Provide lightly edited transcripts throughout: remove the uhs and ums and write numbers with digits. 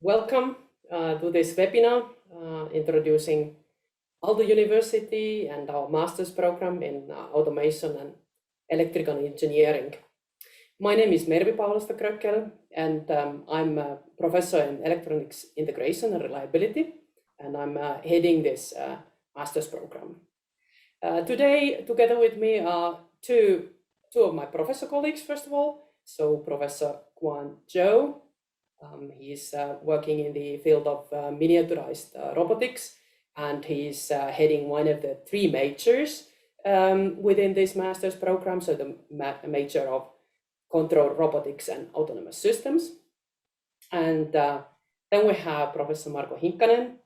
Welcome to this webinar introducing Aalto University and our master's program in automation and electrical engineering. My name is Mervi Paulista-Krökkel, and I'm a professor in electronics integration and reliability, and I'm heading this master's program. Today, together with me are two of my professor colleagues, first of all. So Professor Guan Zhou. He's working in the field of miniaturized robotics, and he's heading one of the three majors within this master's program, so the major of control robotics and autonomous systems. And then we have Professor Marko Hinkkanen,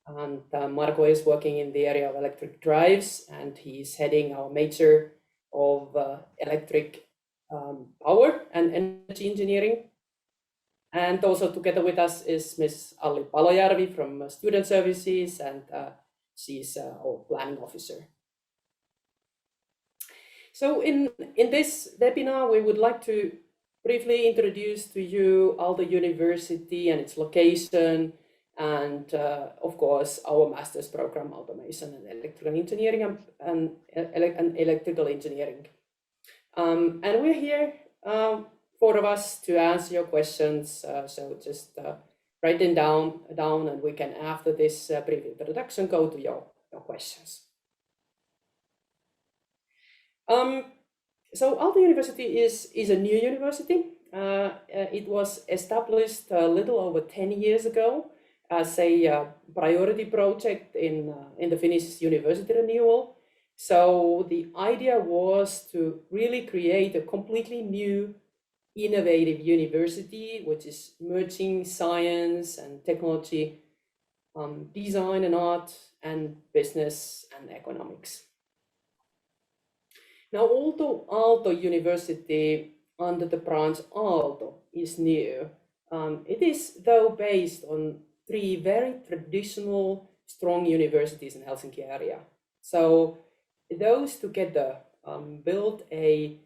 and Marko is working in the area of electric drives, and he's heading our major of electric power and energy engineering. And also together with us is Ms. Alli Palojärvi from Student Services, and she's our planning officer. So in this webinar, we would like to briefly introduce to you Aalto University and its location, and of course our master's program, Automation and Electrical Engineering and Electrical Engineering. And we're here, four of us, to answer your questions. So just write them down, and we can, after this brief introduction, go to your questions. So Aalto University is a new university. It was established a little over 10 years ago as a priority project in the Finnish university renewal. So the idea was to really create a completely new, innovative university, which is merging science and technology, design and art, and business and economics. Now, although Aalto University under the branch Aalto is new, it is though based on three very traditional, strong universities in Helsinki area. So those together built a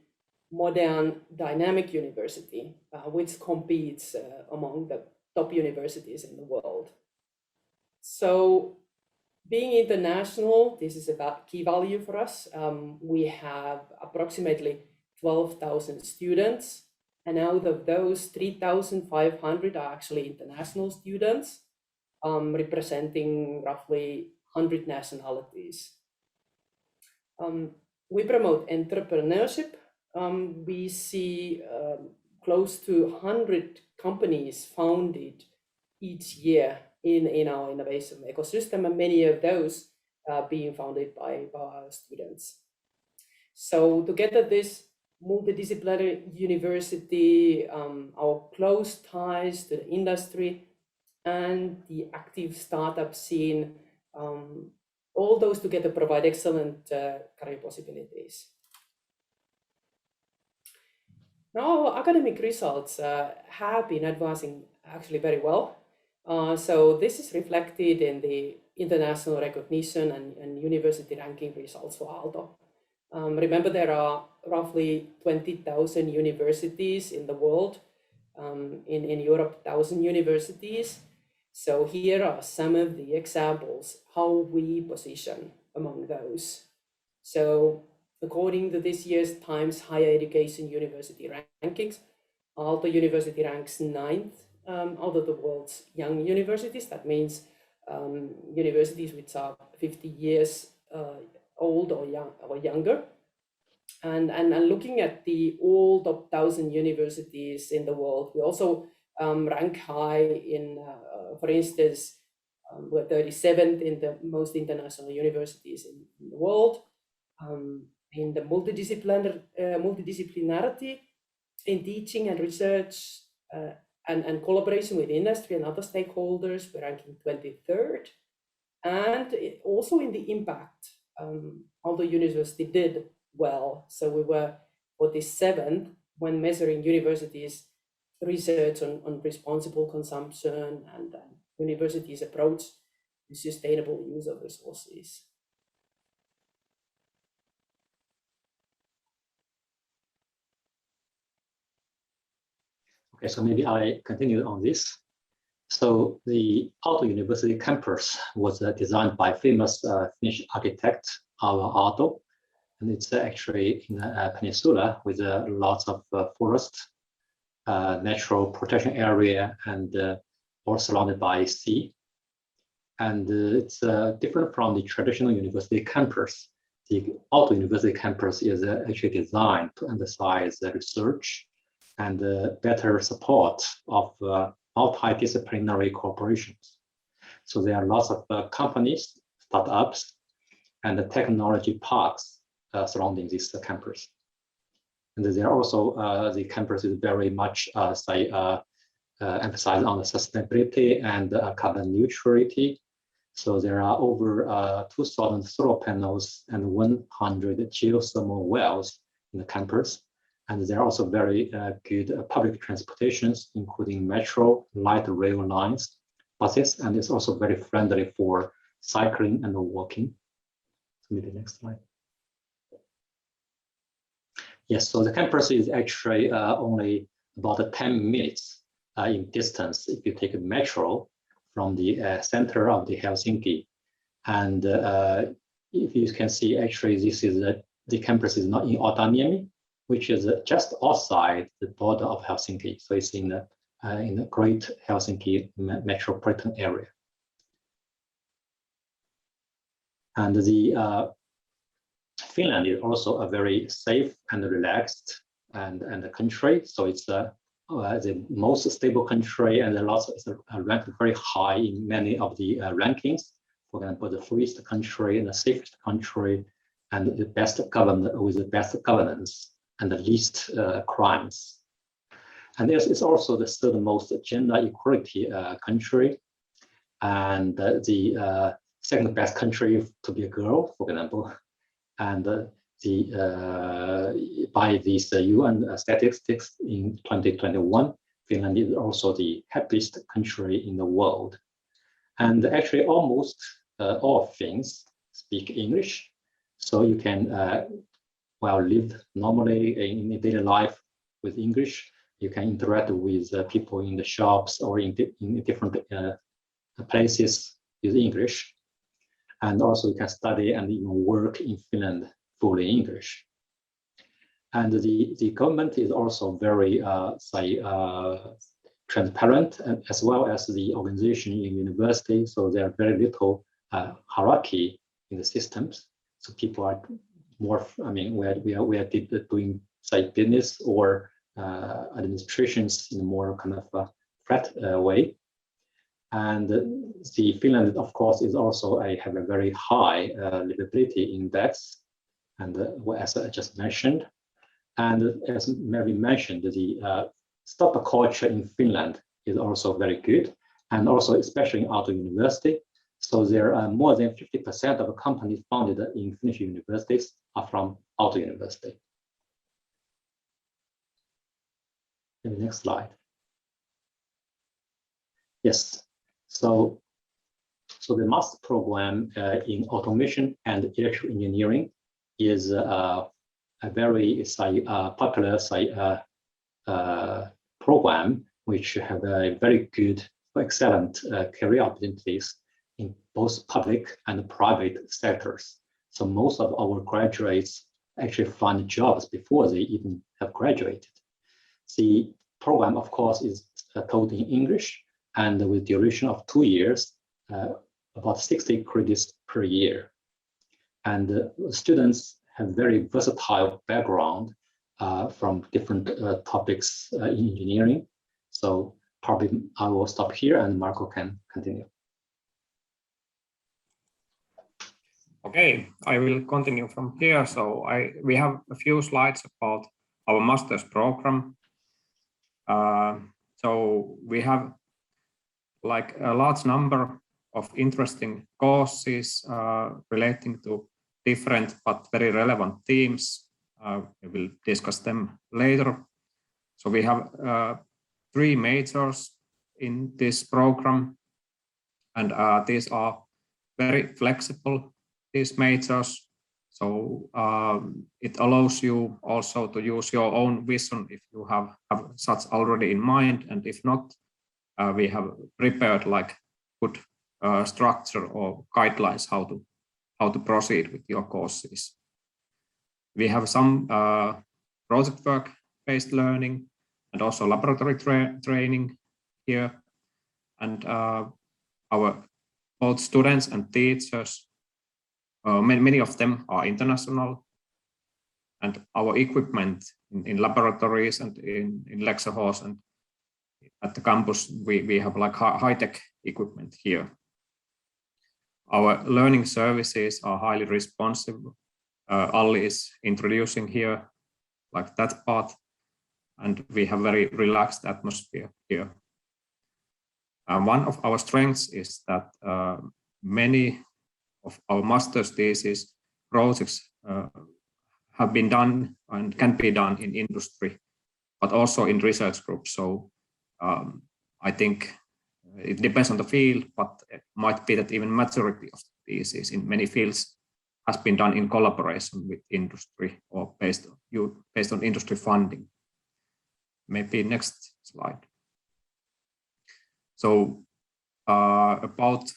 modern dynamic university, which competes among the top universities in the world. So being international, this is a key value for us. We have approximately 12,000 students, and out of those, 3,500 are actually international students, representing roughly 100 nationalities. We promote entrepreneurship. We see close to 100 companies founded each year in our innovation ecosystem, and many of those being founded by our students. So together, this multidisciplinary university, our close ties to the industry, and the active startup scene, all those together provide excellent career possibilities. Now, our academic results have been advancing actually very well. So this is reflected in the international recognition and university ranking results for Aalto. Remember, there are roughly 20,000 universities in the world. In Europe, 1,000 universities. So here are some of the examples how we position among those. So according to this year's Times Higher Education University rankings, Aalto University ranks 9th out of the world's young universities. That means universities which are 50 years old or younger. And looking at the all top 1,000 universities in the world, we also rank high in, for instance, we're 37th in the most international universities in the world. In the multidisciplinarity in teaching and research and collaboration with industry and other stakeholders, we're ranking 23rd. And also in the impact, Aalto University did well. So we were 47th when measuring universities' research on responsible consumption and universities' approach to sustainable use of resources. Okay, so maybe I continue on this. So the Aalto University campus was designed by famous Finnish architect Aalto, and it's actually in a peninsula with lots of forest, natural protection area, and all surrounded by sea. And it's different from the traditional university campus. The Aalto University campus is actually designed to emphasize research and better support of multidisciplinary cooperations. So there are lots of companies, startups, and the technology parks surrounding this campus. And there are also the campus is very much emphasized on the sustainability and carbon neutrality. So there are over 2,000 solar panels and 100 geothermal wells in the campus. And there are also very good public transportations, including metro, light rail lines, buses, and it's also very friendly for cycling and walking. So maybe next slide. Yes, so the campus is actually only about 10 minutes in distance if you take a metro from the center of the Helsinki. And if you can see, actually, this is the campus is not in Otaniemi, which is just outside the border of Helsinki. So it's in the Great Helsinki metropolitan area. And the Finland is also a very safe and relaxed and a country. So it's the most stable country, and it's ranked very high in many of the rankings. For example, the freest country and the safest country, and the best government with the best governance and the least crimes. And it's also the third most gender equality country, and the second best country to be a girl, for example. And by these UN statistics in 2021, Finland is also the happiest country in the world. And actually almost all Finns speak English. So you can live normally in daily life with English. You can interact with people in the shops or in different places with English. And also you can study and even work in Finland fully English. And the government is also very transparent, as well as the organization in university. So there are very little hierarchy in the systems. So people are more, we are doing business or administrations in a more kind of flat way. And the Finland, of course, is also have a very high livability index, and as I just mentioned. And as Mary mentioned, the startup culture in Finland is also very good, and also especially in Aalto University. So there are more than 50% of companies founded in Finnish universities are from Aalto University. And the next slide. Yes. So the master program in automation and electrical engineering is a very popular program, which have a very good, excellent career opportunities in both public and private sectors. So most of our graduates actually find jobs before they even have graduated. The program, of course, is taught in English, and with duration of 2 years, about 60 credits per year. And students have very versatile background from different topics in engineering. So probably I will stop here and Marco can continue. Okay, I will continue from here. So we have a few slides about our master's program. So we have like a large number of interesting courses relating to different but very relevant themes. We will discuss them later. So we have 3 majors in this program, and these are very flexible, these majors. So it allows you also to use your own vision if you have such already in mind, and if not, we have prepared like good structure or guidelines how to proceed with your courses. We have some project work-based learning and also laboratory training here. And our both students and teachers, many of them are international. And our equipment in laboratories and in lecture halls and at the campus, we have like high-tech equipment here. Our learning services are highly responsive. Ali is introducing here like that part, and we have very relaxed atmosphere here. One of our strengths is that many of our master's thesis projects have been done and can be done in industry, but also in research groups. So I think it depends on the field, but it might be that even majority of the thesis in many fields has been done in collaboration with industry or based on industry funding. Maybe next slide. So about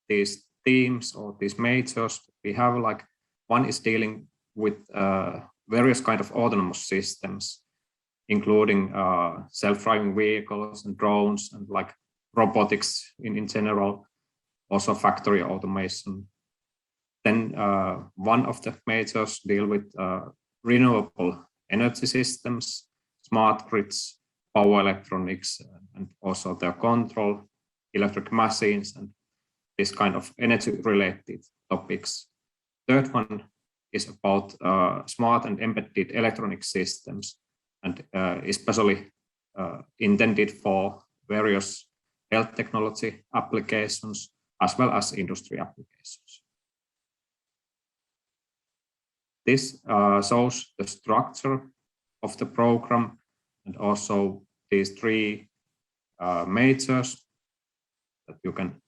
these themes or these majors, we have like one is dealing with various kind of autonomous systems, including self-driving vehicles and drones and like robotics in general, also factory automation. Then one of the majors deal with renewable energy systems, smart grids, power electronics, and also their control, electric machines, and this kind of energy-related topics. Third one is about smart and embedded electronic systems, and especially intended for various health technology applications as well as industry applications. This shows the structure of the program and also these three majors that you can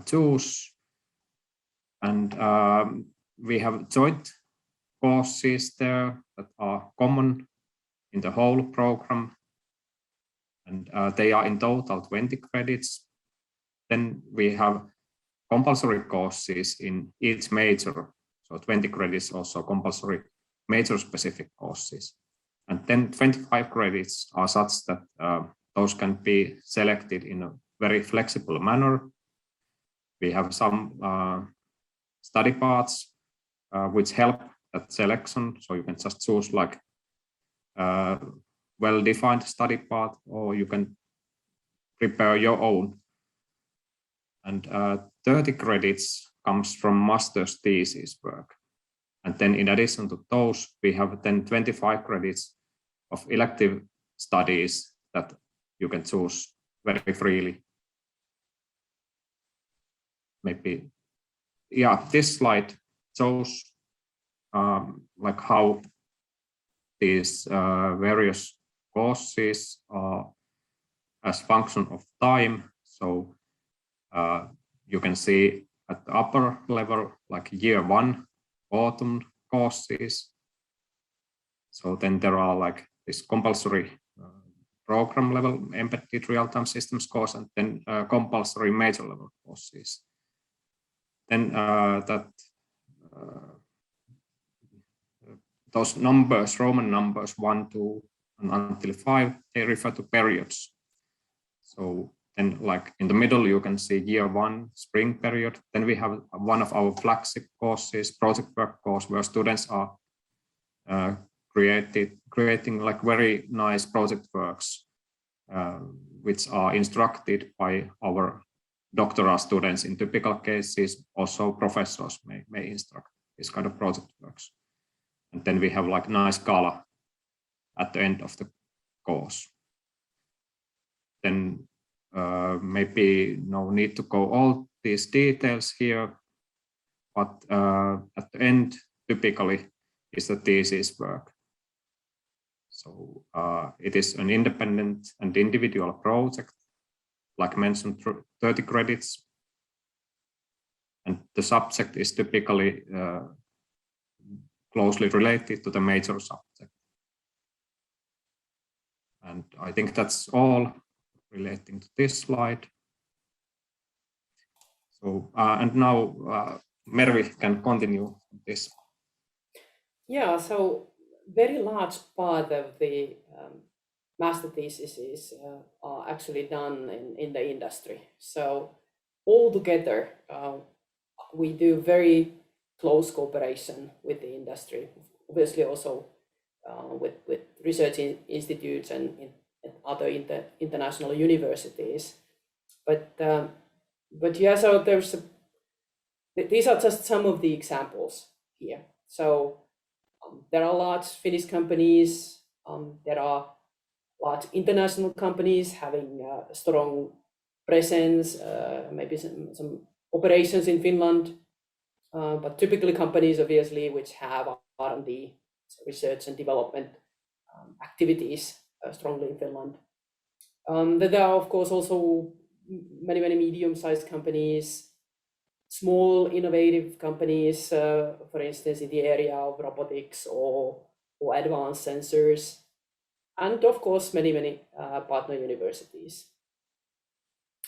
choose. And we have joint courses there that are common in the whole program. And they are in total 20 credits. Then we have compulsory courses in each major. So 20 credits also compulsory major-specific courses. And then 25 credits are such that those can be selected in a very flexible manner. We have some study paths which help that selection. So you can just choose like well-defined study path, or you can prepare your own. And 30 credits comes from master's thesis work. And then in addition to those, we have then 25 credits of elective studies that you can choose very freely. Maybe, yeah, this slide shows like how these various courses are as function of time. So you can see at the upper level, like year one, autumn courses. So then there are like this compulsory program level embedded real-time systems course, and then compulsory major level courses. Then those numbers, Roman numbers 1, 2, and until 5, they refer to periods. So then like in the middle, you can see year one, spring period. Then we have one of our flagship courses, project work course, where students are creating like very nice project works, which are instructed by our doctoral students. In typical cases, also professors may instruct this kind of project works. And then we have like nice gala at the end of the course. Then maybe no need to go all these details here, but at the end, typically is the thesis work. So it is an independent and individual project, like mentioned, 30 credits. And the subject is typically closely related to the major subject. And I think that's all relating to this slide. So, and now Mervi can continue this. Yeah, so very large part of the master theses are actually done in the industry. So altogether, we do very close cooperation with the industry, obviously also with research institutes and other international universities. But yeah, so these are just some of the examples here. So there are large Finnish companies, there are large international companies having a strong presence, maybe some operations in Finland, but typically companies obviously which have R&D, research and development activities strongly in Finland. There are of course also many medium-sized companies, small innovative companies, for instance, in the area of robotics or advanced sensors, and of course many partner universities.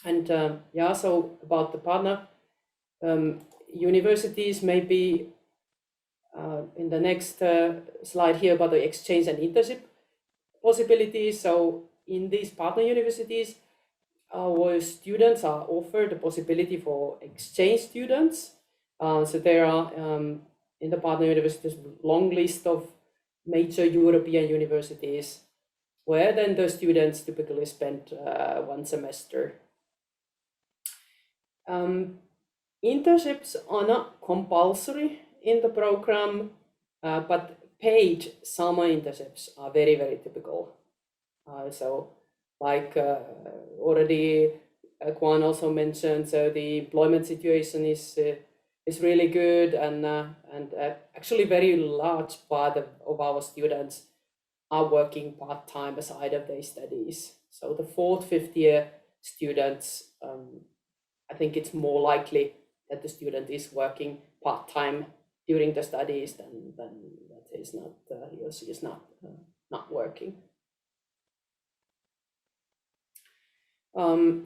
And yeah, so about the partner universities, maybe in the next slide here about the exchange and internship possibilities. So in these partner universities, our students are offered the possibility for exchange students. So there are in the partner universities long list of major European universities where then the students typically spend 1 semester. Internships are not compulsory in the program, but paid summer internships are very typical. So like already Kwan also mentioned, so the employment situation is really good, and actually very large part of our students are working part-time aside of their studies. So the 4th, 5th year students, I think it's more likely that the student is working part-time during the studies than that is not he or she is not working.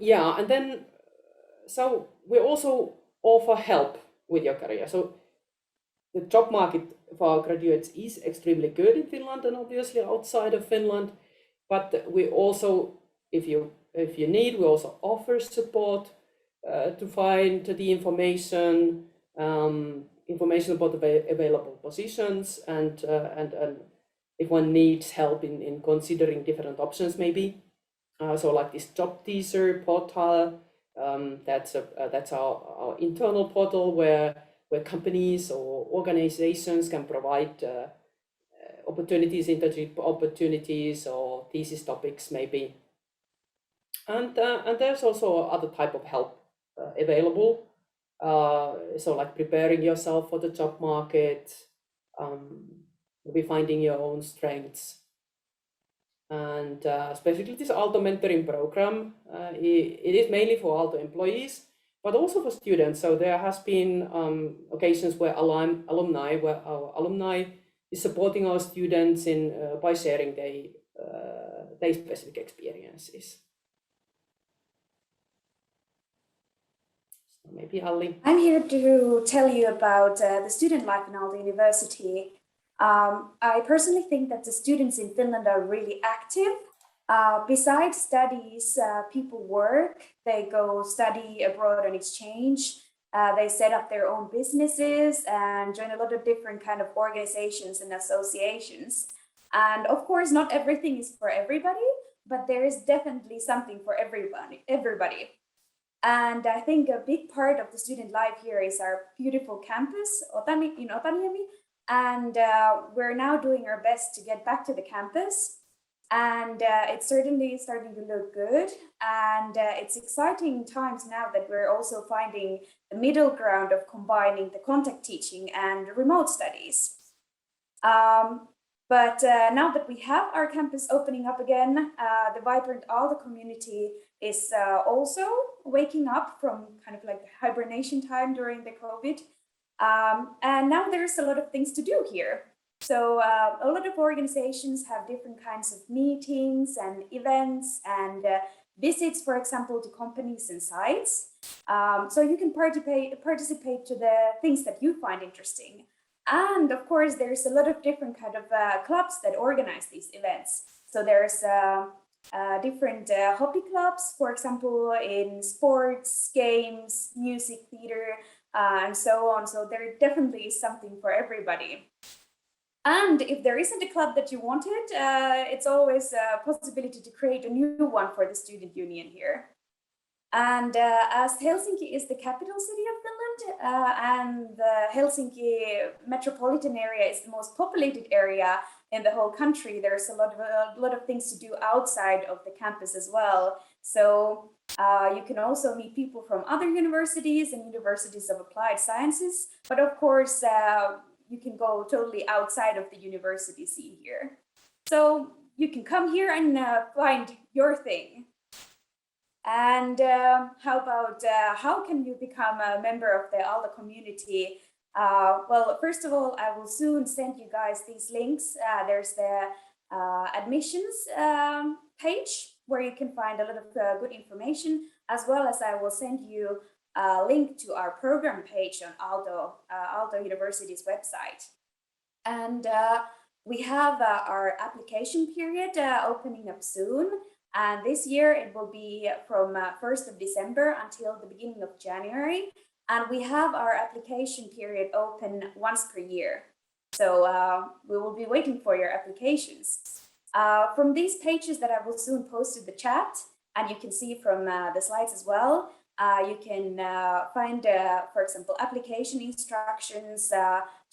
Yeah, and then so we also offer help with your career. So the job market for our graduates is extremely good in Finland and obviously outside of Finland, but we also, if you need, we also offer support to find the information about the available positions, and if one needs help in considering different options maybe. So like this job teaser portal, that's our internal portal where companies or organizations can provide opportunities, internship opportunities or thesis topics maybe. And there's also other type of help available. So like preparing yourself for the job market, maybe finding your own strengths. And specifically this Aalto mentoring program, it is mainly for Aalto employees, but also for students. So there has been occasions where our alumni is supporting our students in by sharing their specific experiences. So maybe Ali. I'm here to tell you about the student life in Aalto University. I personally think that the students in Finland are really active. Besides studies, people work, they go study abroad on exchange, they set up their own businesses and join a lot of different kind of organizations and associations. And of course, not everything is for everybody, but there is definitely something for everybody. And I think a big part of the student life here is our beautiful campus in Otaniemi. And we're now doing our best to get back to the campus. And it's certainly starting to look good. And it's exciting times now that we're also finding the middle ground of combining the contact teaching and remote studies. But now that we have our campus opening up again, the vibrant Aalto community is also waking up from kind of like the hibernation time during the COVID. And now there's a lot of things to do here. So a lot of organizations have different kinds of meetings and events, and visits, for example, to companies and sites. So you can participate to the things that you find interesting. And of course, there's a lot of different kind of clubs that organize these events. So there's different hobby clubs, for example, in sports, games, music, theater, and so on. So there definitely is something for everybody. And if there isn't a club that you wanted, it's always a possibility to create a new one for the student union here. And as Helsinki is the capital city of Finland, and the Helsinki metropolitan area is the most populated area in the whole country, there's a lot of things to do outside of the campus as well. So you can also meet people from other universities and universities of applied sciences, but of course you can go totally outside of the university scene here. So you can come here and find your thing. And how about how can you become a member of the Aalto community? Well, first of all, I will soon send you guys these links. There's the admissions page where you can find a lot of good information, as well as I will send you a link to our program page on Aalto University's website. And we have our application period opening up soon. And this year it will be from 1st of December until the beginning of January. And we have our application period open once per year. So we will be waiting for your applications. From these pages that I will soon post in the chat, and you can see from the slides as well, you can find, for example, application instructions,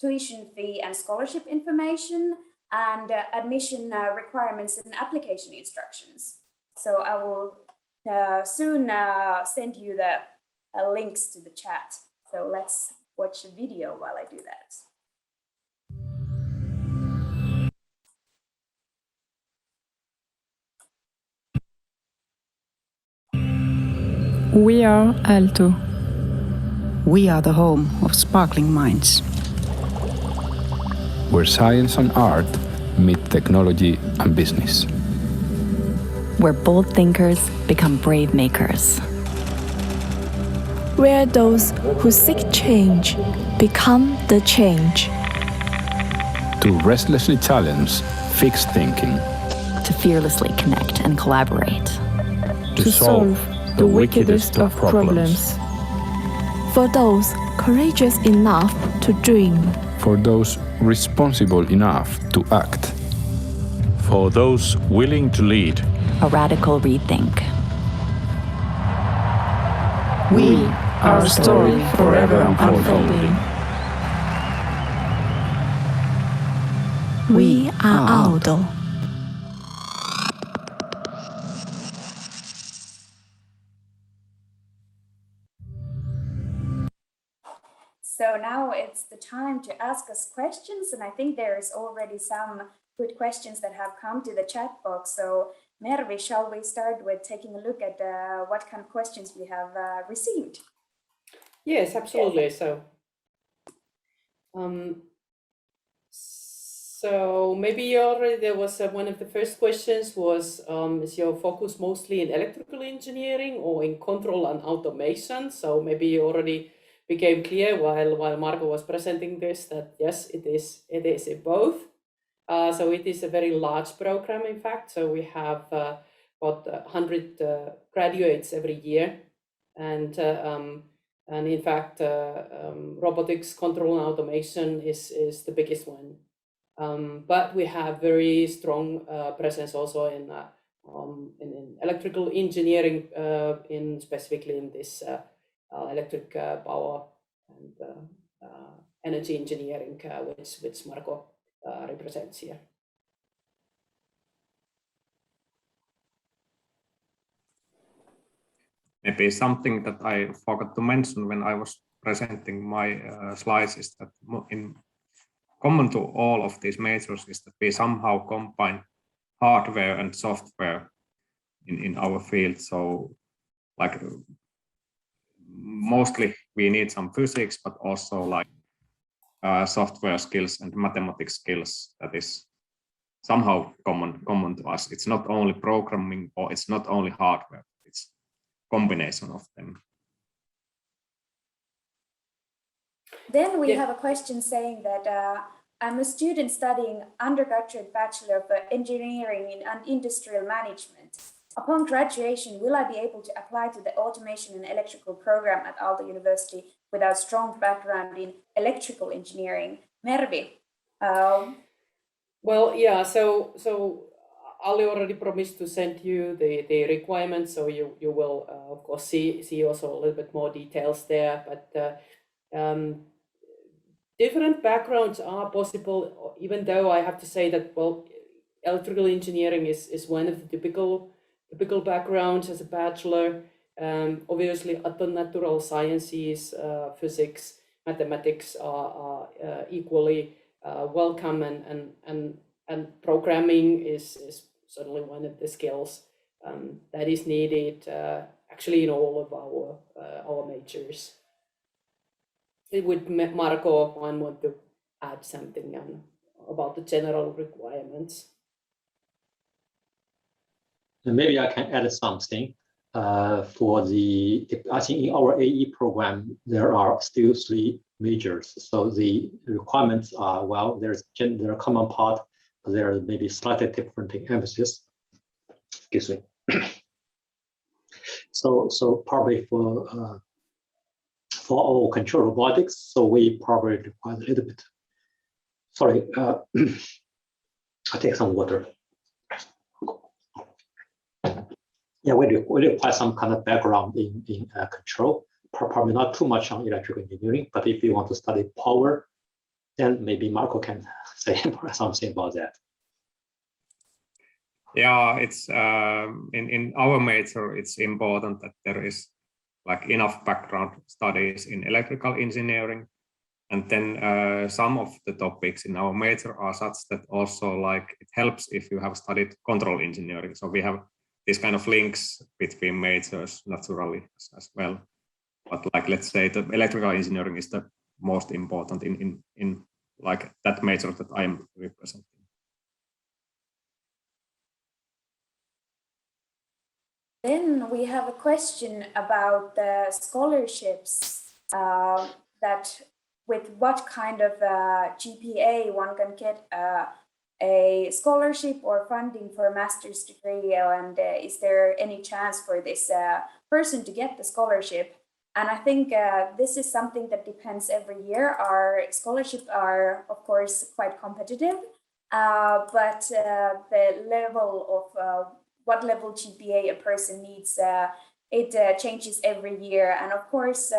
tuition fee and scholarship information, and admission requirements and application instructions. So I will soon send you the links to the chat. So let's watch a video while I do that. We are Aalto. We are the home of sparkling minds. Where science and art meet technology and business. Where bold thinkers become brave makers. Where those who seek change become the change. To restlessly challenge fixed thinking. To fearlessly connect and collaborate. To solve the wickedest of problems. For those courageous enough to dream. For those responsible enough to act. For those willing to lead. A radical rethink. We are a story forever unfolding. We are Aalto. So now it's the time to ask us questions, and I think there's already some good questions that have come to the chat box. So Mervi, shall we start with taking a look at what kind of questions we have received? Yes, absolutely. So maybe already there was one of the first questions was, is your focus mostly in electrical engineering or in control and automation? So maybe you already became clear while Marco was presenting this that yes, it is in both. So it is a very large program, in fact. So we have about 100 graduates every year, and in fact, robotics, control, and automation is the biggest one. But we have very strong presence also in electrical engineering, specifically in this electric power and energy engineering, which Marco represents here. Maybe something that I forgot to mention when I was presenting my slides is that in common to all of these majors is that we somehow combine hardware and software in our field. So like mostly we need some physics, but also like software skills and mathematics skills that is somehow common to us. It's not only programming or it's not only hardware. combination of them. Then we have a question saying that I'm a student studying undergraduate Bachelor of Engineering and Industrial Management. Upon graduation, will I be able to apply to the automation and electrical program at Aalto University without strong background in electrical engineering? Mervi. Well, yeah, so Ali already promised to send you the requirements, so you will of course see also a little bit more details there. But different backgrounds are possible, even though I have to say that, well, electrical engineering is one of the typical backgrounds as a bachelor. Obviously, other natural sciences, physics, mathematics are equally welcome, and programming is certainly one of the skills that is needed actually in all of our majors. Would Marco want to add something about the general requirements? Maybe I can add something. For I think in our AE program, there are still 3 majors. So the requirements are, well, there's a common part, but there are maybe slightly different emphasis. Excuse me. So probably for our control robotics, so we probably require a little bit. Sorry, I'll take some water. Yeah, we require some kind of background in control, probably not too much on electrical engineering, but if you want to study power, then maybe Marco can say something about that. Yeah, it's in our major, it's important that there is like enough background studies in electrical engineering. And then some of the topics in our major are such that also like it helps if you have studied control engineering. So we have these kind of links between majors naturally as well. But like, let's say the electrical engineering is the most important in like that major that I am representing. Then we have a question about the scholarships, that with what kind of GPA one can get a scholarship or funding for a master's degree, and is there any chance for this person to get the scholarship? And I think this is something that depends every year. Our scholarships are, of course, quite competitive, but the level of what level GPA a person needs, it changes every year. And of course,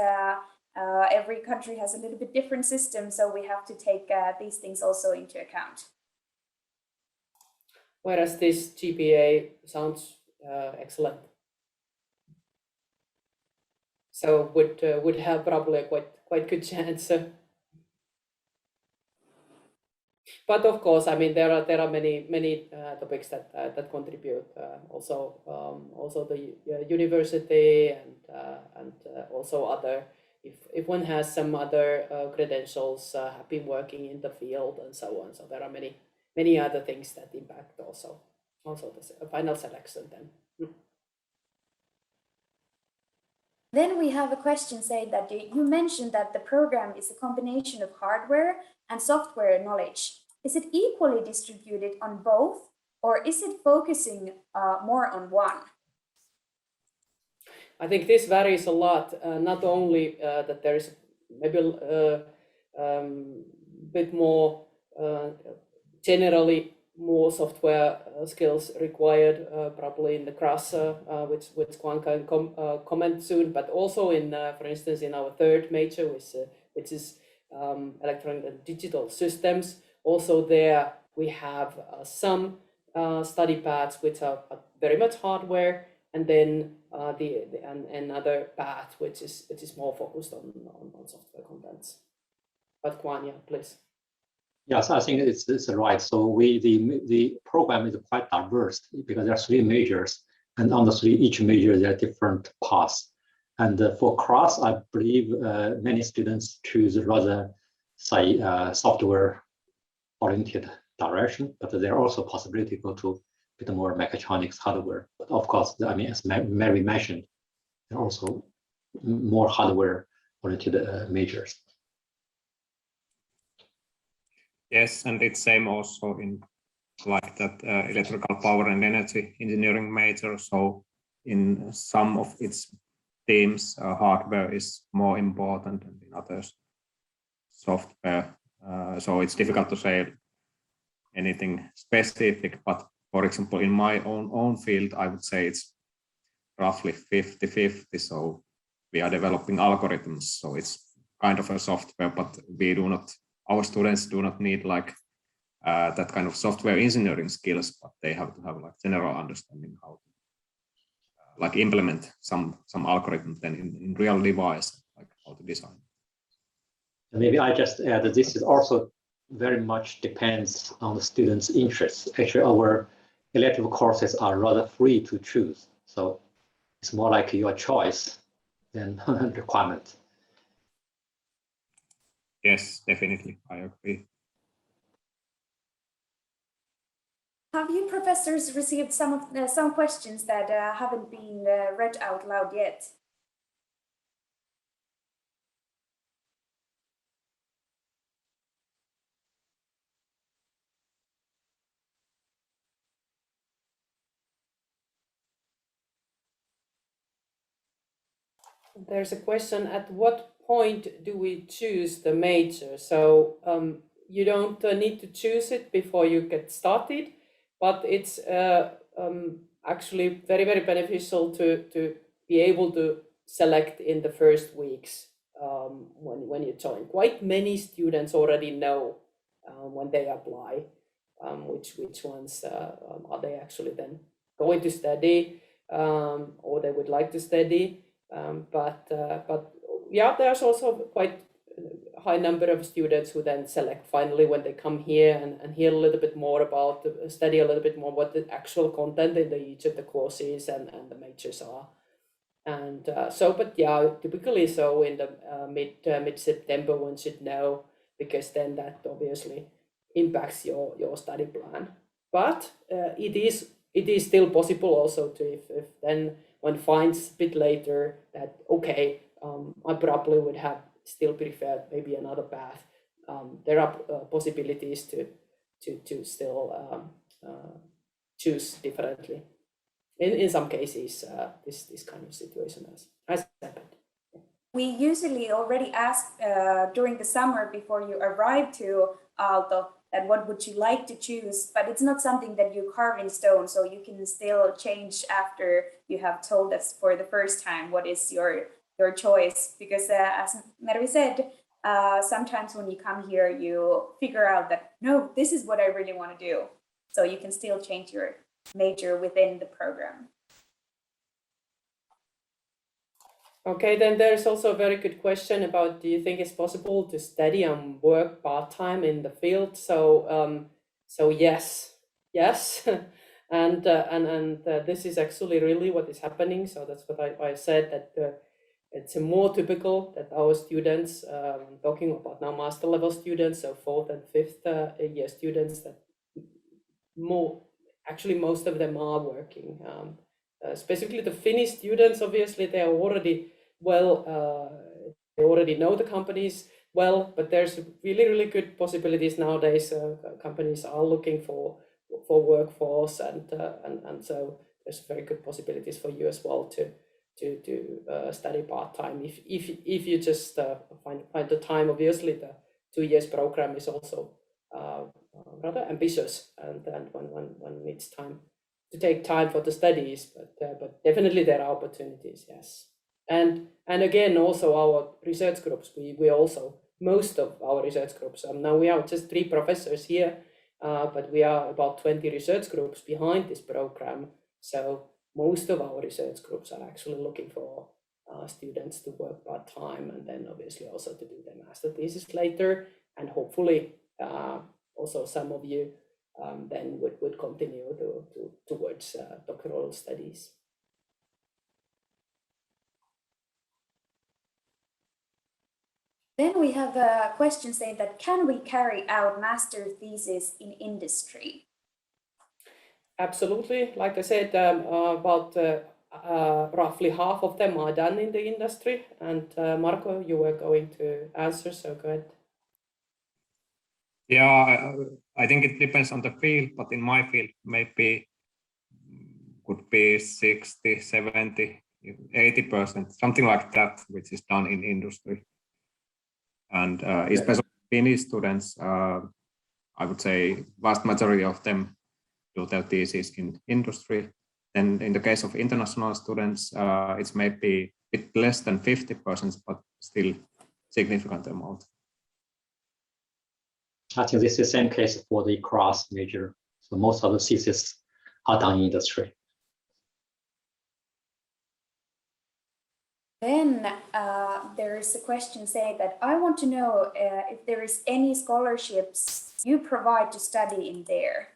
every country has a little bit different system, so we have to take these things also into account. Whereas this GPA sounds excellent. So would have probably a quite good chance. But of course, I mean, there are many topics that contribute. Also the university and also other. If one has some other credentials, have been working in the field and so on. So there are many other things that impact also the final selection then. Then we have a question saying that you mentioned that the program is a combination of hardware and software knowledge. Is it equally distributed on both, or is it focusing more on one? I think this varies a lot. Not only that there is maybe a bit more generally more software skills required, probably in the cross, which Kwan can comment soon, but also in, for instance, in our third major, which is electronic and digital systems. Also there we have some study paths which are very much hardware, and then another path which is more focused on software contents. But Kwan, yeah, please. Yes, I think it's right. So the program is quite diverse because there are 3 majors, and on each major there are different paths. And for cross, I believe many students choose rather say software-oriented direction, but there are also possibility to go to a bit more mechatronics hardware. But of course, I mean, as Mary mentioned, and also more hardware-oriented majors. Yes, and it's same also in like that electrical power and energy engineering major. So in some of its teams, hardware is more important, and in others, software. So it's difficult to say anything specific, but for example, in my own field, I would say it's roughly 50-50. So we are developing algorithms, so it's kind of a software, but our students do not need like that kind of software engineering skills, but they have to have like general understanding how to like implement some algorithm then in real device, like how to design. Maybe I just add that this is also very much depends on the students' interests. Actually, our elective courses are rather free to choose. So it's more like your choice than requirement. Yes, definitely, I agree. Have you professors received some questions that haven't been read out loud yet? There's a question, at what point do we choose the major? So you don't need to choose it before you get started, but it's actually very, very beneficial to be able to select in the first weeks when you join. Quite many students already know when they apply which ones are they actually then going to study or they would like to study. But yeah, there's also quite a high number of students who then select finally when they come here and hear a little bit more about, study a little bit more what the actual content in each of the courses and the majors are. And but yeah, typically so in the mid-September one should know, because then that obviously impacts your study plan. But it is still possible also to, if then one finds a bit later that, okay, I probably would have still preferred maybe another path. There are possibilities to still choose differently. In some cases, this kind of situation has happened. We usually already ask during the summer before you arrive to Aalto that what would you like to choose, but it's not something that you carve in stone, so you can still change after you have told us for the first time what is your choice. Because as Mervi said, sometimes when you come here, you figure out that, no, this is what I really want to do. So you can still change your major within the program. Okay, then there's also a very good question about, do you think it's possible to study and work part-time in the field? So yes, and this is actually really what is happening. So that's what I said, that it's more typical that our students, talking about now master level students, so 4th and 5th year students, that most of them are working. Specifically the Finnish students, obviously they are already they already know the companies well, but there's really good possibilities nowadays. Companies are looking for workforce, and so there's very good possibilities for you as well to study part-time if you just find the time. Obviously the 2 years program is also rather ambitious, and then one needs time to take time for the studies, but definitely there are opportunities, yes. And again, also our research groups, we also, most of our research groups, now we are just 3 professors here, but we are about 20 research groups behind this program. So most of our research groups are actually looking for students to work part-time, and then obviously also to do their master thesis later, and hopefully also some of you then would continue towards doctoral studies. Then we have a question saying that, can we carry out master thesis in industry? Absolutely. Like I said, about roughly half of them are done in the industry. And Marco, you were going to answer, so go ahead. Yeah, I think it depends on the field, but in my field, maybe could be 60, 70, 80%, something like that, which is done in industry. And especially Finnish students, I would say vast majority of them do their thesis in industry. Then in the case of international students, it's maybe a bit less than 50%, but still significant amount. I think this is the same case for the cross major. So most of the theses are done in industry. Then there is a question saying that I want to know if there is any scholarships you provide to study in there.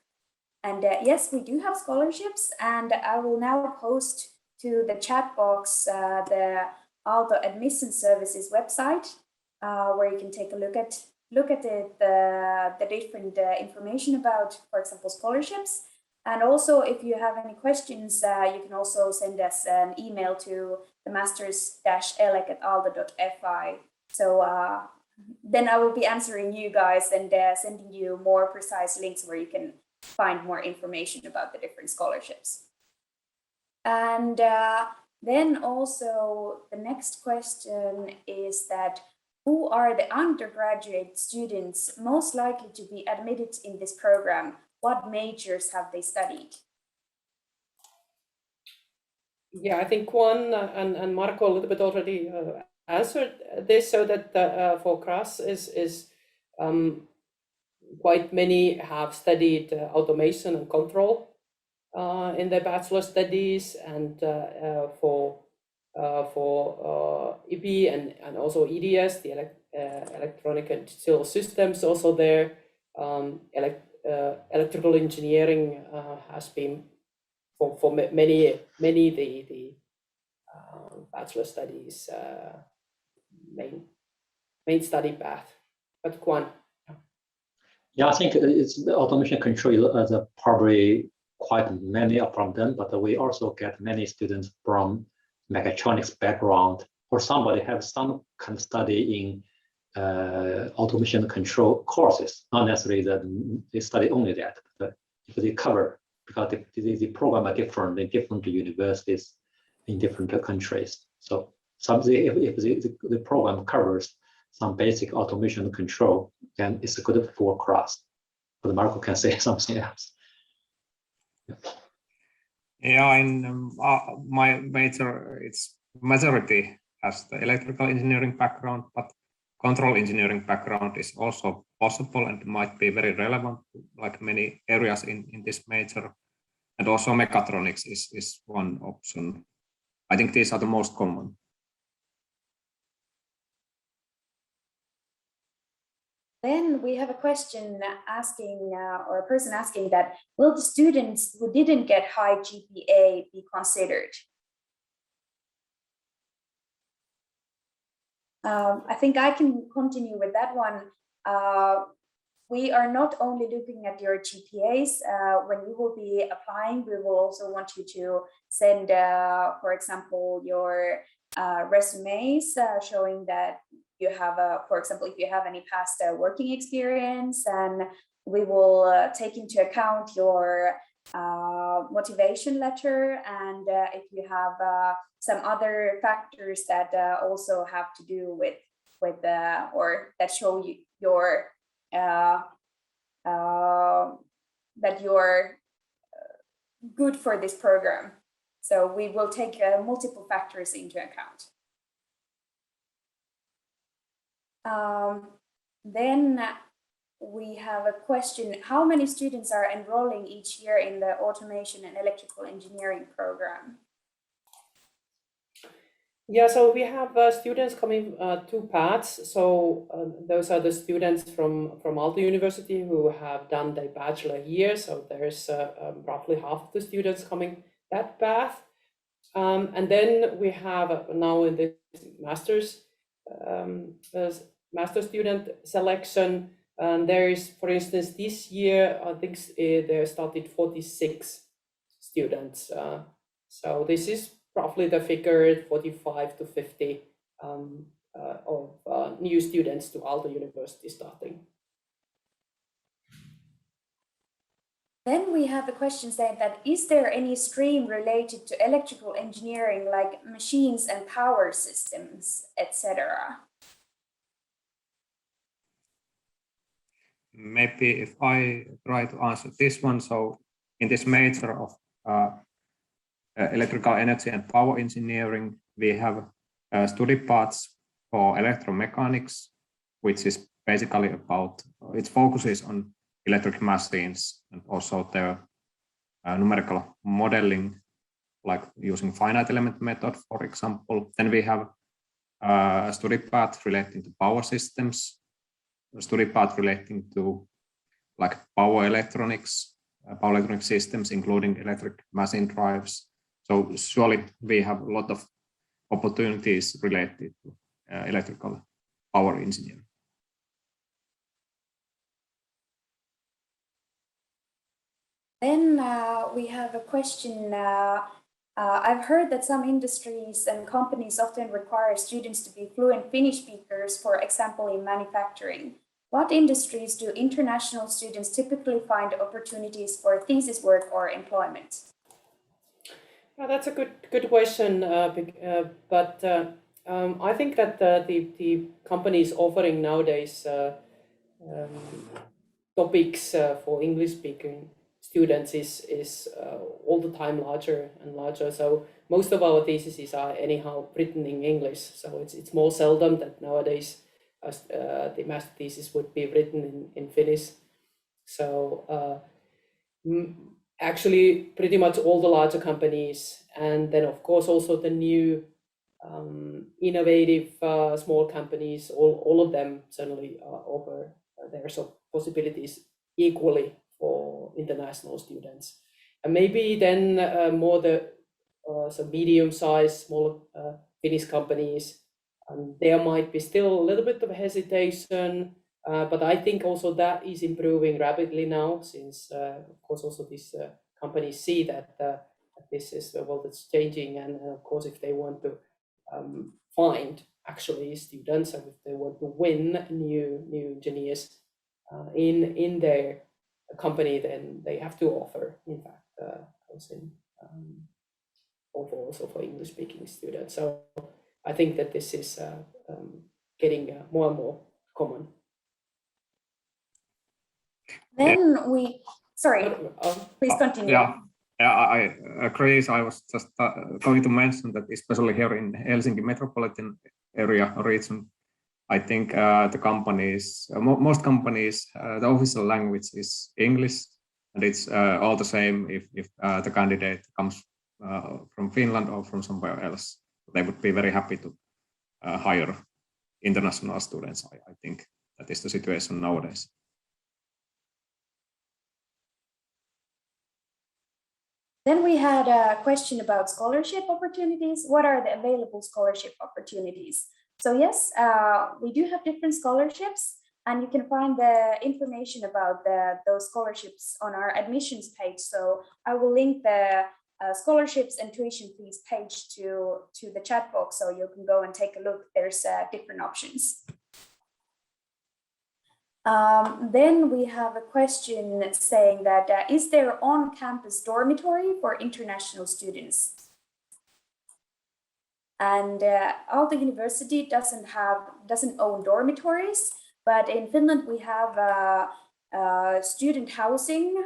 And yes, we do have scholarships, and I will now post to the chat box the Aalto Admission Services website, where you can take a look at the different information about, for example, scholarships. And also, if you have any questions, you can also send us an email to the masters-elec@aalto.fi. So then I will be answering you guys and sending you more precise links where you can find more information about the different scholarships. And then also the next question is that who are the undergraduate students most likely to be admitted in this program? What majors have they studied? Yeah, I think Juan and Marco a little bit already answered this, so that for CRAS is quite many have studied automation and control in their bachelor studies, and for EP and also EDS, the electronic and digital systems, also there. Electrical engineering has been for many the bachelor studies main study path. But Juan. Yeah, I think it's the automation control as probably quite many from them, but we also get many students from mechatronics background, or somebody have some kind of study in automation control courses, not necessarily that they study only that, but if they cover, because the program are different in different universities in different countries. So if the program covers some basic automation control, then it's good for class. But Marco can say something else. Yeah, in my major, it's majority has the electrical engineering background, but control engineering background is also possible and might be very relevant, like many areas in this major. And also mechatronics is one option. I think these are the most common. Then we have a question asking, or a person asking that, will the students who didn't get high GPA be considered? I think I can continue with that one. We are not only looking at your GPAs. When you will be applying, we will also want you to send, for example, your resumes showing that you have, for example, if you have any past working experience, and we will take into account your motivation letter, and if you have some other factors that also have to do with or that show you your that you're good for this program. So we will take multiple factors into account. Then we have a question, how many students are enrolling each year in the automation and electrical engineering program? Yeah, so we have students coming two paths. So those are the students from Aalto University who have done their bachelor year. So there's roughly half of the students coming that path. And then we have now in the master student selection, there is, for instance, this year, I think there started 46 students. So this is roughly the figure 45 to 50 of new students to Aalto University starting. Then we have a question saying that, is there any stream related to electrical engineering, like machines and power systems, etc.? Maybe if I try to answer this one. So in this major of electrical energy and power engineering, we have study paths for electromechanics, which is basically about, it focuses on electric machines and also their numerical modeling, like using finite element method, for example. Then we have a study path relating to power systems, a study path relating to like power electronics systems, including electric machine drives. So surely we have a lot of opportunities related to electrical power engineering. Then we have a question. I've heard that some industries and companies often require students to be fluent Finnish speakers, for example, in manufacturing. What industries do international students typically find opportunities for thesis work or employment? Well, that's a good question, but I think that the companies offering nowadays topics for English-speaking students is all the time larger and larger. So most of our theses are anyhow written in English. So it's more seldom that nowadays the master thesis would be written in Finnish. So actually pretty much all the larger companies, and then of course also the new innovative small companies, all of them certainly offer their possibilities equally for international students. And maybe then more the some medium-sized, small Finnish companies, there might be still a little bit of hesitation, but I think also that is improving rapidly now, since of course also these companies see that this is the world that's changing, and of course if they want to find actually students, and if they want to win new engineers in their company, then they have to offer, in fact, also for English-speaking students. So I think that this is getting more and more common. Then please continue. Yeah, I agree. So I was just going to mention that especially here in Helsinki metropolitan area or region, I think the companies, most companies, the official language is English, and it's all the same if the candidate comes from Finland or from somewhere else. They would be very happy to hire international students. I think that is the situation nowadays. Then we had a question about scholarship opportunities. What are the available scholarship opportunities? So yes, we do have different scholarships, and you can find the information about those scholarships on our admissions page. So I will link the scholarships and tuition fees page to the chat box, so you can go and take a look. There's different options. Then we have a question saying that, is there on-campus dormitory for international students? And Aalto University doesn't own dormitories, but in Finland we have student housing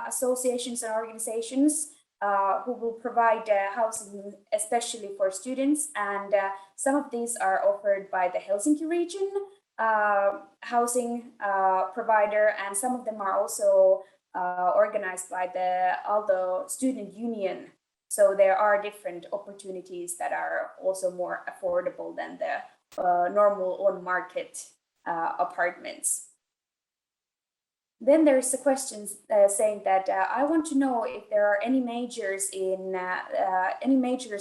associations and organizations who will provide housing especially for students, and some of these are offered by the Helsinki region housing provider, and some of them are also organized by the Aalto Student Union. So there are different opportunities that are also more affordable than the normal on-market apartments. Then there's a question saying that I want to know if there are any majors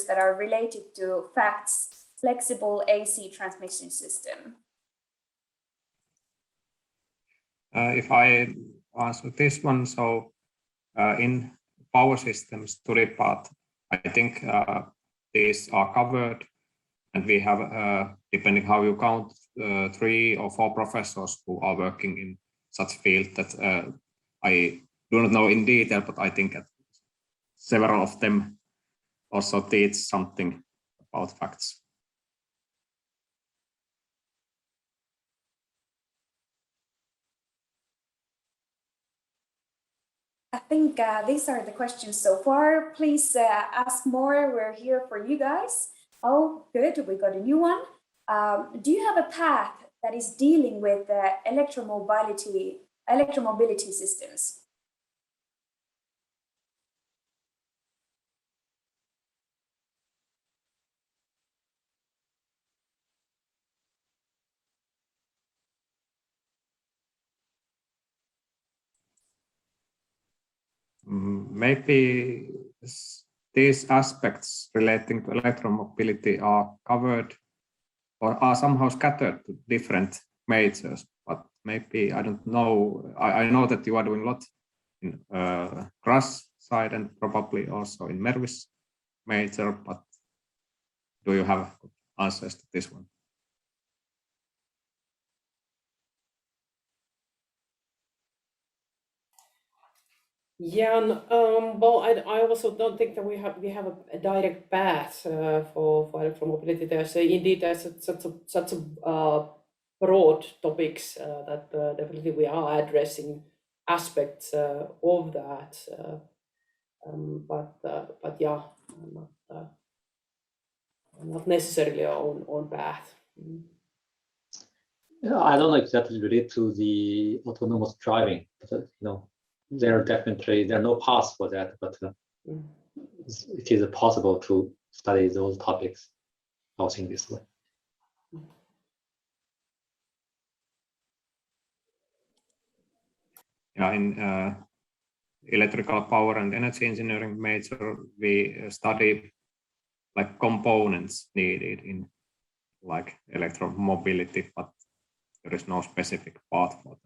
that are related to FACTS, flexible AC transmission system. If I answer this one, so in power systems study path, I think these are covered, and we have, depending how you count, 3 or 4 professors who are working in such field that I do not know in detail, but I think that several of them also teach something about facts. I think these are the questions so far. Please ask more. We're here for you guys. Oh, good. We got a new one. Do you have a path that is dealing with electromobility systems? Maybe these aspects relating to electromobility are covered or are somehow scattered to different majors, but maybe, I don't know. I know that you are doing a lot in Kras side and probably also in Mervi's major, but do you have answers to this one? Yeah, well, I also don't think that we have a direct path for electromobility. There's such a broad topics that definitely we are addressing aspects of that. But yeah, not necessarily on path. Yeah, I don't know exactly relate to the autonomous driving, but there are no paths for that, but it is possible to study those topics also in this way. Yeah, in electrical power and energy engineering major, we study like components needed in like electromobility, but there is no specific path for that.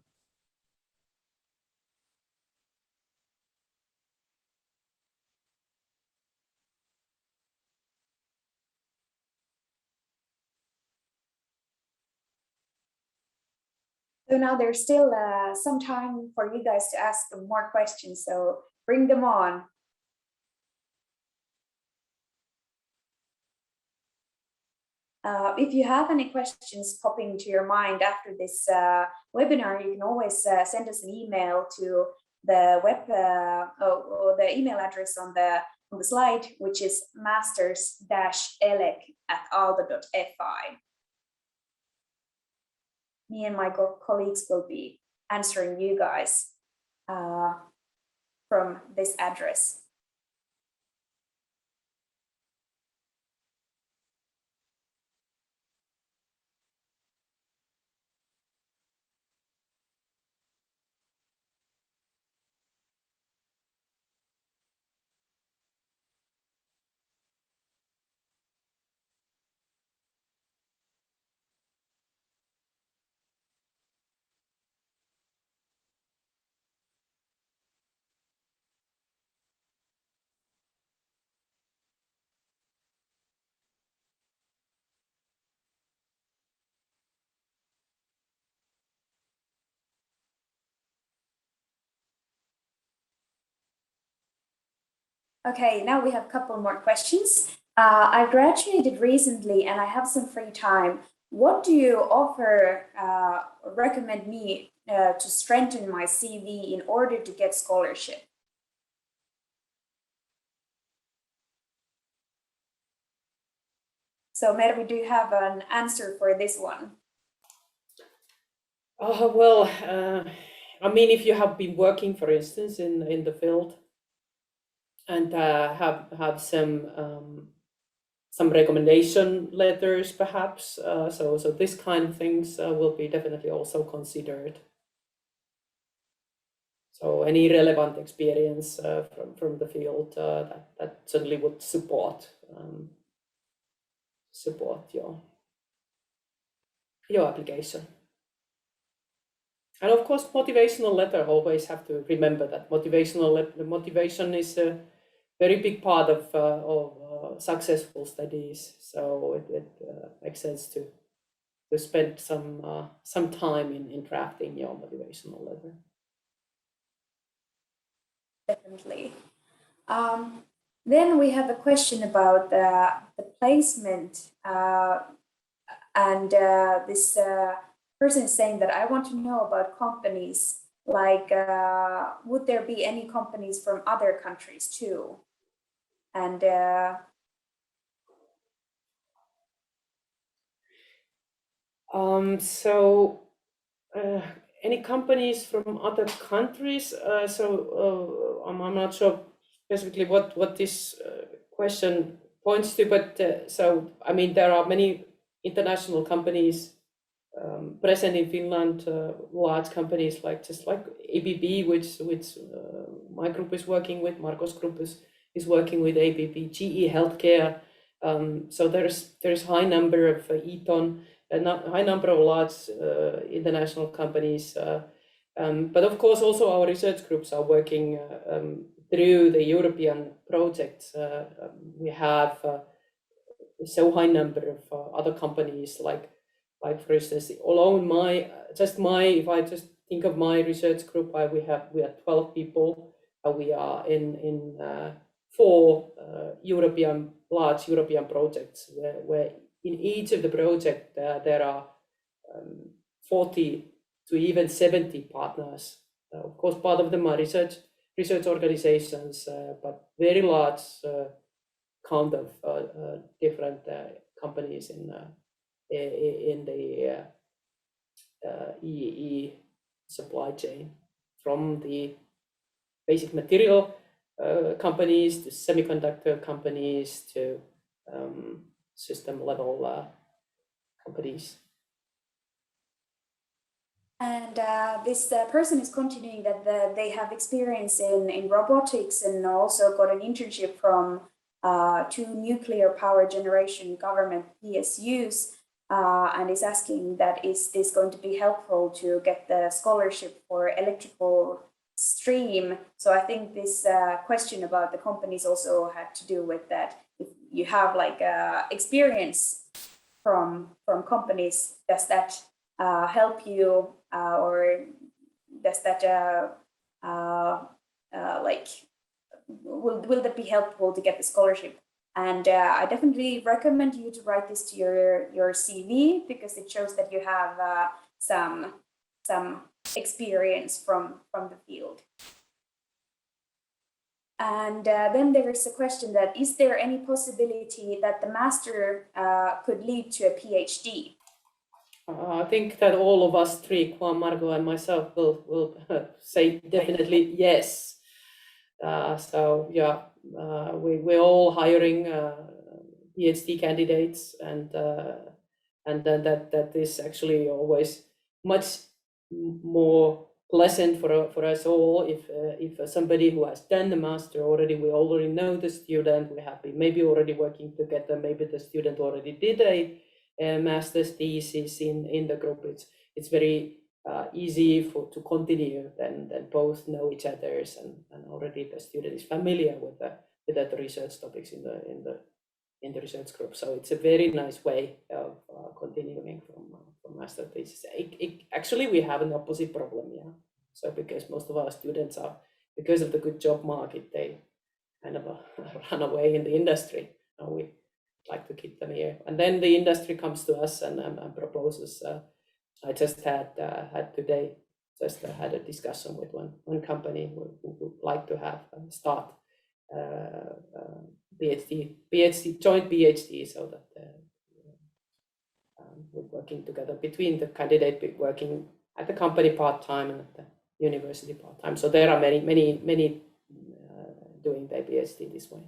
So now there's still some time for you guys to ask more questions, so bring them on. If you have any questions popping to your mind after this webinar, you can always send us an email to the web or the email address on the slide, which is masters-elec@aalto.fi. Me and my colleagues will be answering you guys from this address. Okay, now we have a couple more questions. I graduated recently and I have some free time. What do you offer, recommend me to strengthen my CV in order to get scholarship? So Mervi, do you have an answer for this one? Well, I mean, if you have been working, for instance, in the field and have some recommendation letters, perhaps, so this kind of things will be definitely also considered. So any relevant experience from the field that certainly would support your application. And of course, motivational letter, always have to remember that motivation is very big part of successful studies. So it makes sense to spend some time in drafting your motivational letter. Definitely. Then we have a question about the placement, and this person is saying that I want to know about companies, like would there be any companies from other countries too? And any companies from other countries? I'm not sure specifically what this question points to, but so I mean there are many international companies present in Finland, large companies like ABB, which my group is working with. Marco's group is working with ABB, GE Healthcare. So there's high number of Eaton, high number of large international companies. But of course, also our research groups are working through the European projects. We have so high number of other companies, like for instance, alone if I just think of my research group, we are 12 people. We are in 4 large European projects, where in each of the project there are 40 to even 70 partners. Of course, part of them are research organizations, but very large count of different companies in the EE supply chain, from the basic material companies to semiconductor companies to system level companies. And this person is continuing that they have experience in robotics and also got an internship from 2 nuclear power generation government PSUs, and is asking that is this going to be helpful to get the scholarship for electrical stream. So I think this question about the companies also had to do with that. If you have like experience from companies, does that help you, or does that like will that be helpful to get the scholarship? And I definitely recommend you to write this to your CV, because it shows that you have some experience from the field. And then there is a question that, is there any possibility that the master could lead to a PhD? I think that all of us three, Juan, Marco, and myself, will say definitely yes. So yeah, we're all hiring PhD candidates, and then that is actually always much more pleasant for us all if somebody who has done the master already, we already know the student, we have been maybe already working together, maybe the student already did a master's thesis in the group. It's very easy to continue, then both know each other's, and already the student is familiar with the research topics in the research group. So it's a very nice way of continuing from master thesis. Actually, we have an opposite problem, yeah. So because most of our students are, because of the good job market, they kind of run away in the industry. We like to keep them here, and then the industry comes to us and proposes. I just had today had a discussion with one company who would like to have start PhD joint PhD, so that we're working together between the candidate working at the company part-time and at the university part-time. So there are many doing their PhD this way.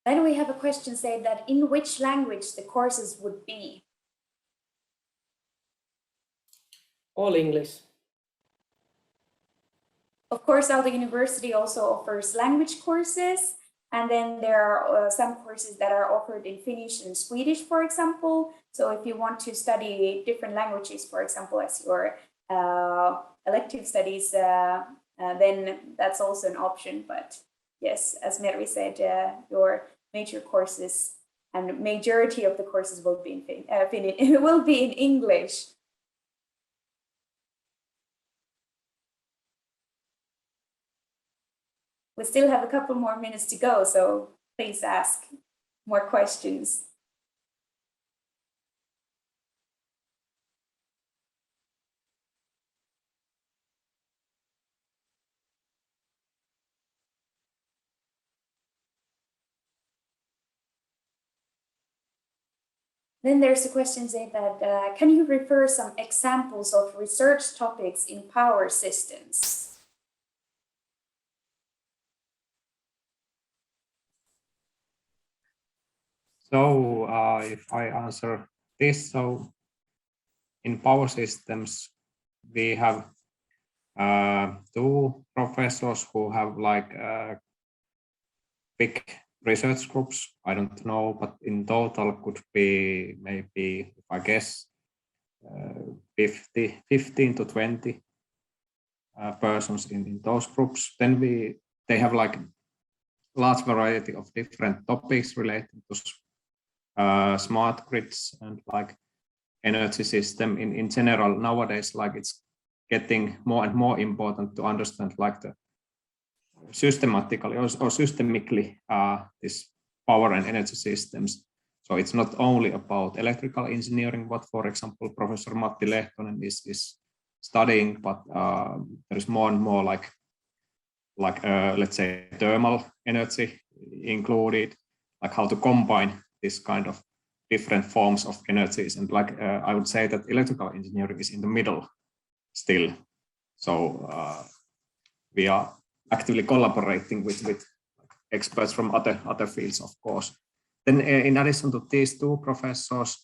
Then we have a question saying that in which language the courses would be? All English. Of course, Aalto University also offers language courses, and then there are some courses that are offered in Finnish and Swedish, for example. So if you want to study different languages, for example, as your elective studies, then that's also an option. But yes, as Mervi said, your major courses and majority of the courses will be in English. We still have a couple more minutes to go, so please ask more questions. Then there's a question saying that, can you refer some examples of research topics in power systems? So if I answer this, so in power systems, we have two professors who have like big research groups. I don't know, but in total could be maybe, if I guess, 15 to 20 persons in those groups. Then they have like large variety of different topics related to smart grids and like energy system in general. Nowadays, like it's getting more and more important to understand like the systematically or systemically this power and energy systems. So it's not only about electrical engineering, what, for example, Professor Matti Lehtonen is studying, but there is more and more like let's say thermal energy included, like how to combine this kind of different forms of energies. And like I would say that electrical engineering is in the middle still. So we are actively collaborating with experts from other fields, of course. Then in addition to these two professors,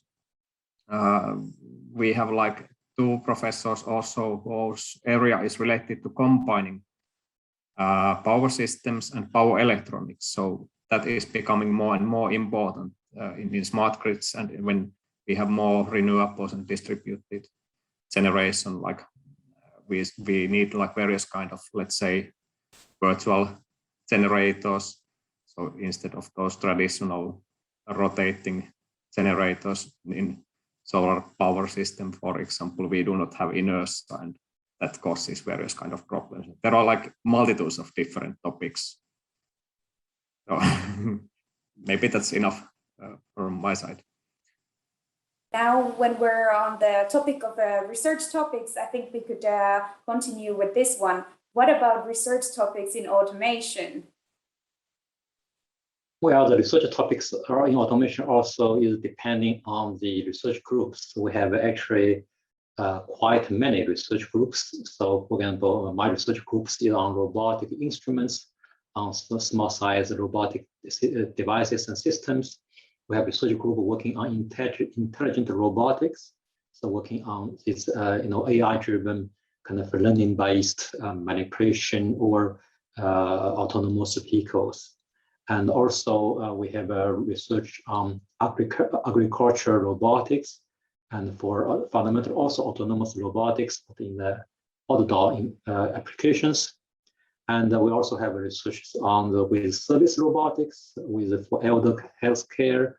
we have like two professors also whose area is related to combining power systems and power electronics. So that is becoming more and more important in smart grids, and when we have more renewables and distributed generation, like we need like various kind of, let's say, virtual generators. So instead of those traditional rotating generators in solar power system, for example, we do not have inertia, and that causes various kind of problems. There are like multitudes of different topics. So maybe that's enough from my side. Now, when we're on the topic of research topics, I think we could continue with this one. What about research topics in automation? Well, the research topics in automation also is depending on the research groups. We have actually quite many research groups. So, for example, my research groups is on robotic instruments, on small size robotic devices and systems. We have a research group working on intelligent robotics, so working on this AI-driven kind of learning-based manipulation or autonomous vehicles. And also we have a research on agriculture robotics, and for fundamental also autonomous robotics in the outdoor applications. And we also have research on with service robotics, for elder healthcare,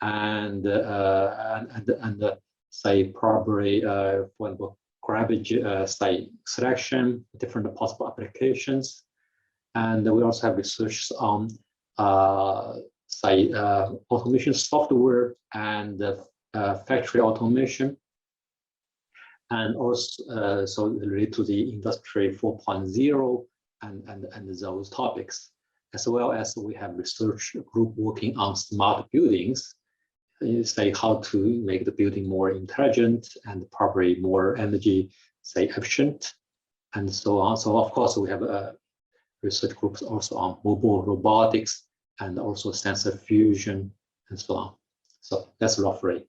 and say probably for example, garbage say selection, different possible applications. And we also have research on say automation software and factory automation, and also so related to the industry 4.0. And those topics, as well as we have research group working on smart buildings, say how to make the building more intelligent and probably more energy, say, efficient, and so on. So of course we have research groups also on mobile robotics and also sensor fusion and so on. So that's roughly.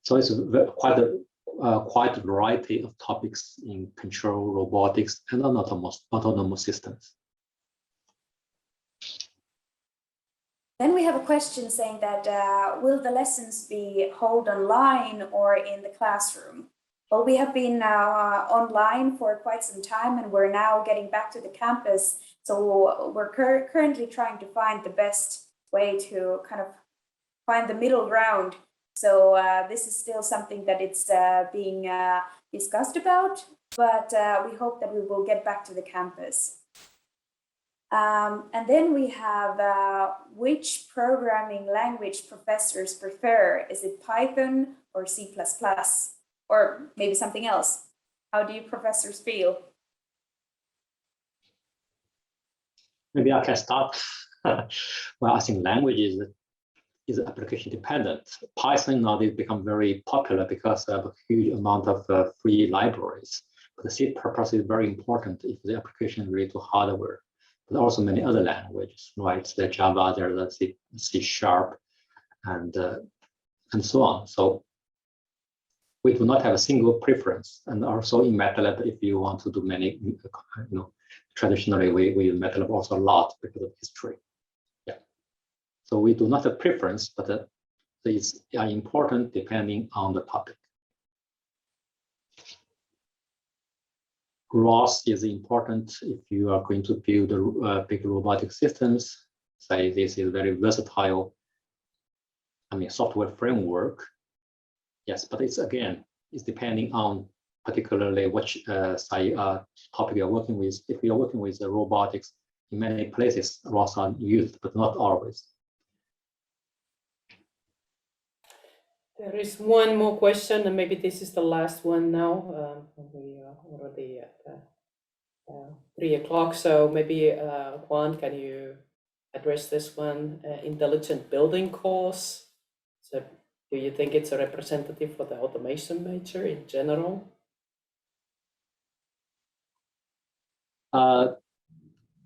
So it's quite a variety of topics in control, robotics, and autonomous systems. Then we have a question saying that will the lessons be held online or in the classroom? Well, we have been online for quite some time, and we're now getting back to the campus. So we're currently trying to find the best way to kind of find the middle ground. So this is still something that it's being discussed about, but we hope that we will get back to the campus. And then we have which programming language professors prefer. Is it Python or C++? Or maybe something else? How do you professors feel? Maybe I can start. Well, I think language is application dependent. Python nowadays become very popular because of a huge amount of free libraries. But the C++ is very important if the application is related to hardware. But also many other languages, right? The Java, there's the C#, and so on. So we do not have a single preference. And also in MATLAB, if you want to do many, traditionally we use MATLAB also a lot because of history. Yeah. So we do not have preference, but these are important depending on the topic. ROS is important if you are going to build big robotic systems. Say this is very versatile, software framework. Yes, but it's depending on particularly which topic you're working with. If you're working with robotics, in many places ROS are used, but not always. There is one more question, and maybe this is the last one now. We are already at 3 o'clock, so maybe Juan, can you address this one? Intelligent building course. So do you think it's a representative for the automation major in general?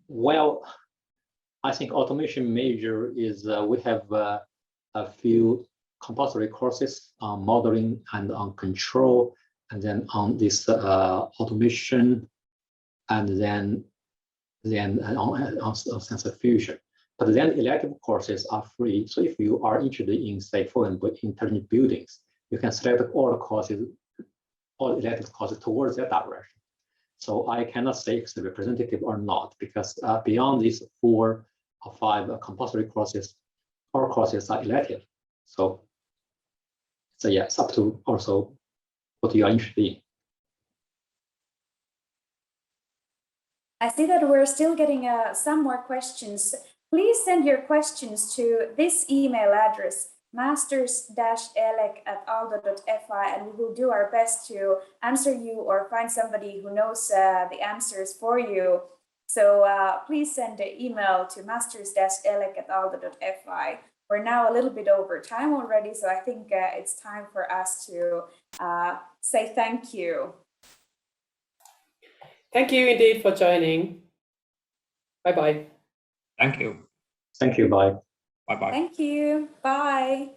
Well, I think automation major is, we have a few compulsory courses on modeling and on control, and then on this automation, and then on sensor fusion. But then elective courses are free. So if you are interested in, say, for example, intelligent buildings, you can select all elective courses towards that direction. So I cannot say it's representative or not, because beyond these 4 or 5 compulsory courses, all courses are elective. So yeah, it's up to also what you are interested in. I see that we're still getting some more questions. Please send your questions to this email address, masters-elec@aalto.fi, and we will do our best to answer you or find somebody who knows the answers for you. So please send an email to masters-elec@aalto.fi. We're now a little bit over time already, so I think it's time for us to say thank you. Thank you indeed for joining. Bye-bye. Thank you. Thank you. Bye. Bye-bye. Thank you. Bye.